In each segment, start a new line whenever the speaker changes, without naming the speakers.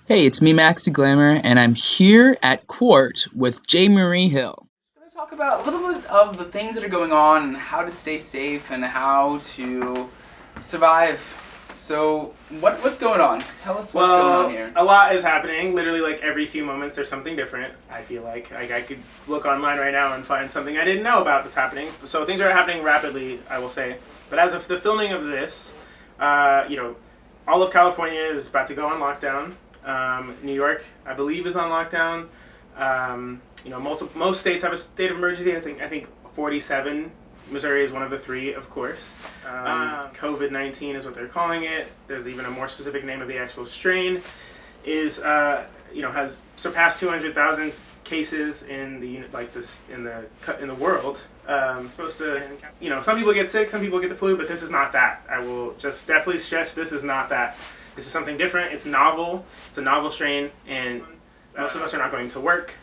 Hey, it's me, Maxi Glamour, and I'm here at Qu'art with Jay-Marie Hill.
We're going to talk about a little bit of the things that are going on and how to stay safe and how to survive. So, what's going on? Tell us what's going on here.
A lot is happening. Literally, like every few moments, there's something different. I feel like I could look online right now and find something I didn't know about that's happening. So things are happening rapidly, I will say. But as of the filming of this, all of California is about to go on lockdown. New York, I believe, is on lockdown. Most states have a state of emergency. I think 47. Missouri is one of the three, of course. COVID-19 is what they're calling it. There's even a more specific name of the actual strain. Has surpassed 200,000 cases in the world. Supposed to, some people get sick, some people get the flu, but this is not that. I will just definitely stress this is not that. This is something different. It's novel. It's a novel strain, and most of us are not going to work.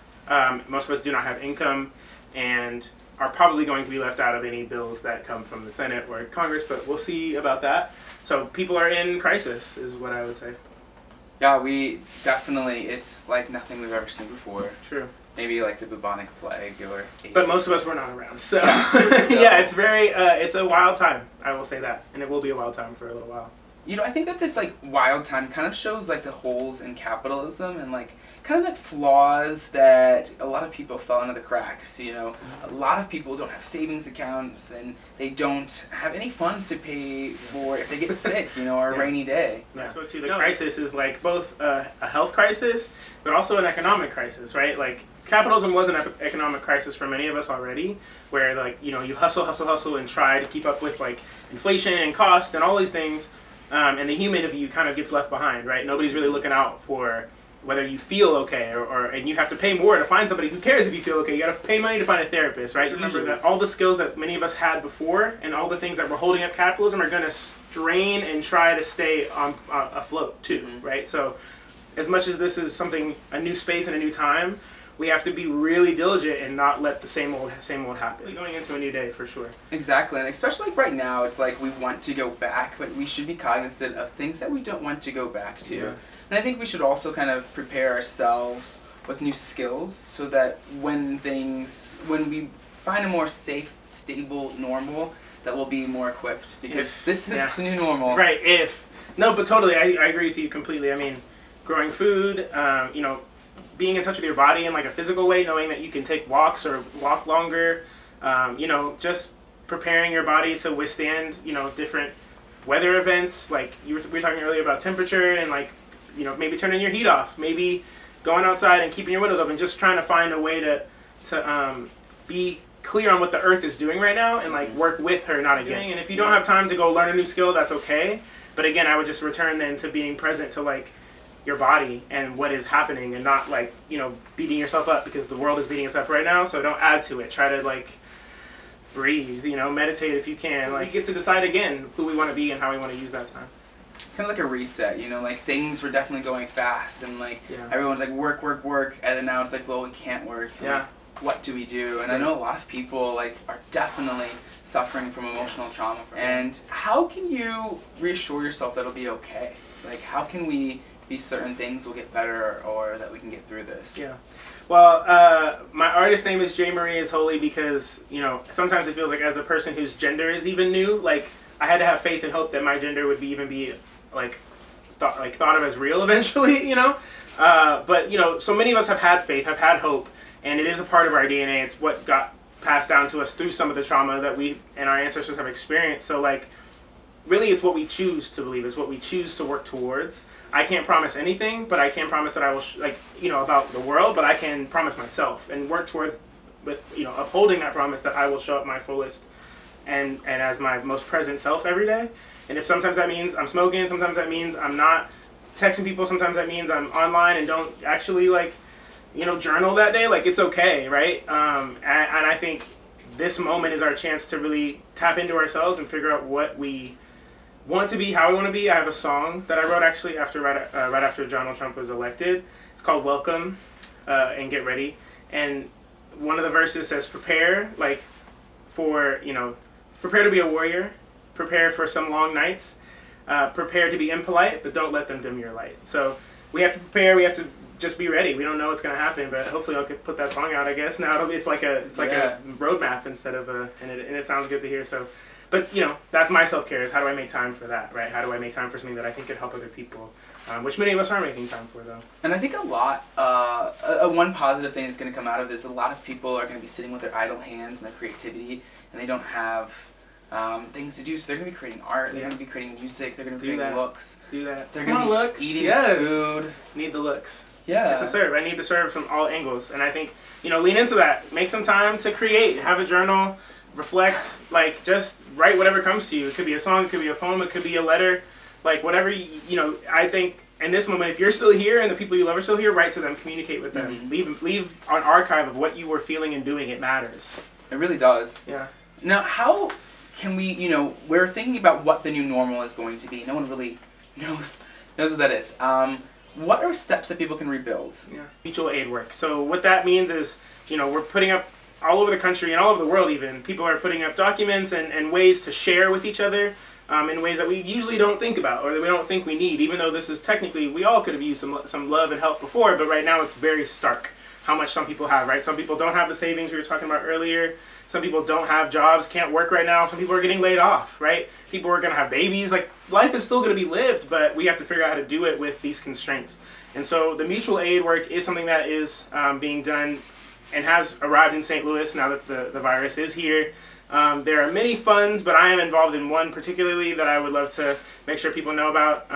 Most of us do not have income, and are probably going to be left out of any bills that come from the Senate or Congress, but we'll see about that. So people are in crisis, is what I would say.
Yeah, it's like nothing we've ever seen before.
True.
Maybe like the bubonic plague or AIDS.
But most of us were not around, so
Yeah,
yeah, it's a wild time, I will say that, and it will be a wild time for a little while.
I think that this wild time kind of shows the holes in capitalism and kind of flaws that a lot of people fell into the cracks. A lot of people don't have savings accounts and they don't have any funds to pay for if they get sick, or a rainy day.
Yeah. The crisis is both a health crisis, but also an economic crisis, right? Capitalism was an economic crisis for many of us already, where you hustle, and try to keep up with inflation and cost and all these things. And the human of you kind of gets left behind, right? Nobody's really looking out for whether you feel okay, and you have to pay more to find somebody who cares if you feel okay. You got to pay money to find a therapist, right? Remember that all the skills that many of us had before and all the things that were holding up capitalism are going to strain and try to stay afloat too, right? So as much as this is a new space and a new time, we have to be really diligent and not let the same old happen. Going into a new day for sure.
Exactly, and especially right now, it's we want to go back, but we should be cognizant of things that we don't want to go back to. Yeah. And I think we should also kind of prepare ourselves with new skills so that when we find a more safe, stable, normal, that we'll be more equipped, because this is the new normal.
Right, but totally, I agree with you completely. I mean, growing food, being in touch with your body in a physical way, knowing that you can take walks or walk longer, just preparing your body to withstand, different weather events. We were talking earlier about temperature and maybe turning your heat off, maybe going outside and keeping your windows open, just trying to find a way to be clear on what the earth is doing right now and work with her, not against. And if you don't have time to go learn a new skill, that's okay. But again, I would just return then to being present to your body and what is happening, and not beating yourself up, because the world is beating us up right now. So don't add to it. Try to breathe, meditate if you can. We get to decide again who we want to be and how we want to use that time.
It's kind of like a reset, things were definitely going fast and everyone's work, and then now it's well, we can't work.
Yeah.
What do we do? And I know a lot of people are definitely suffering from emotional trauma. And how can you reassure yourself that it'll be okay? How can we be certain things will get better, or that we can get through this?
Yeah. Well, my artist name is Jay-Marie is Holy because, sometimes it feels as a person whose gender is even new, I had to have faith and hope that my gender would be thought of as real eventually, But, so many of us have had faith, have had hope, and it is a part of our DNA. It's what got passed down to us through some of the trauma that we and our ancestors have experienced. So, really, it's what we choose to believe. It's what we choose to work towards. I can't promise anything, but I can promise that I will, about the world, but I can promise myself and work towards upholding that promise that I will show up my fullest and as my most present self every day. And if sometimes that means I'm smoking, sometimes that means I'm not texting people, sometimes that means I'm online and don't actually journal that day, it's okay, right? And I think this moment is our chance to really tap into ourselves and figure out what we want to be, how we want to be. I have a song that I wrote actually right after Donald Trump was elected. It's called Welcome and Get Ready. And one of the verses says, prepare to be a warrior, prepare for some long nights, prepare to be impolite, but don't let them dim your light. So we have to prepare. We have to just be ready. We don't know what's going to happen, but hopefully I'll put that song out, I guess. Now it's like a roadmap instead of and it sounds good to hear. So, but that's my self-care, is how do I make time for that, right? How do I make time for something that I think could help other people, which many of us are making time for, though.
And I think one positive thing that's going to come out of this, a lot of people are going to be sitting with their idle hands and their creativity, and they don't have things to do, so they're going to be creating art, they're going to be creating music, they're going to be creating looks.
Do that.
They're going to be eating food.
Need the looks.
Yeah.
It's a serve. I need to serve from all angles. And I think, lean into that. Make some time to create. Have a journal. Reflect. Like, just write whatever comes to you. It could be a song. It could be a poem. It could be a letter. Like, whatever, I think in this moment, if you're still here and the people you love are still here, write to them. Communicate with them. Mm-hmm. Leave an archive of what you were feeling and doing. It matters.
It really does.
Yeah.
Now, how can we, we're thinking about what the new normal is going to be. No one really knows what that is. What are steps that people can rebuild?
Yeah. Mutual aid work. So what that means is, we're putting up all over the country and all over the world even, people are putting up documents and ways to share with each other in ways that we usually don't think about or that we don't think we need, even though this is technically, we all could have used some love and help before, but right now it's very stark how much some people have, right? Some people don't have the savings we were talking about earlier. Some people don't have jobs, can't work right now. Some people are getting laid off, right? People are going to have babies. Like, life is still going to be lived, but we have to figure out how to do it with these constraints. And so the mutual aid work is something that is being done and has arrived in St. Louis now that the virus is here. There are many funds, but I am involved in one particularly that I would love to make sure people know about.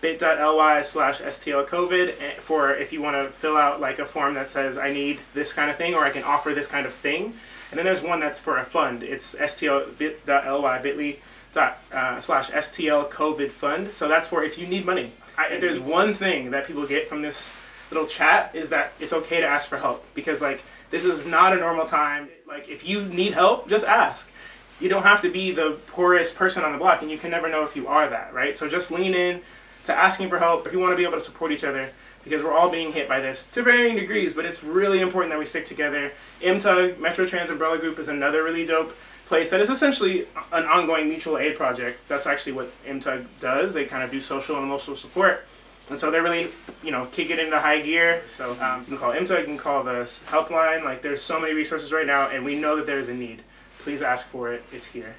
bit.ly/STLCovid for if you want to fill out like a form that says I need this kind of thing or I can offer this kind of thing. And then there's one that's for a fund. It's bit.ly/STLCovid fund. So that's for if you need money. If there's one thing that people get from this little chat is that it's okay to ask for help, because like this is not a normal time. Like if you need help, just ask. You don't have to be the poorest person on the block, and you can never know if you are that, right? So just lean in to asking for help if you want to be able to support each other, because we're all being hit by this to varying degrees, but it's really important that we stick together. MTUG, Metro Trans Umbrella Group, is another really dope place that is essentially an ongoing mutual aid project. That's actually what MTUG does. They kind of do social and emotional support. And so they're really, kick it into high gear. So you can call MTUG, you can call the helpline. Like, there's so many resources right now, and we know that there's a need. Please ask for it. It's here.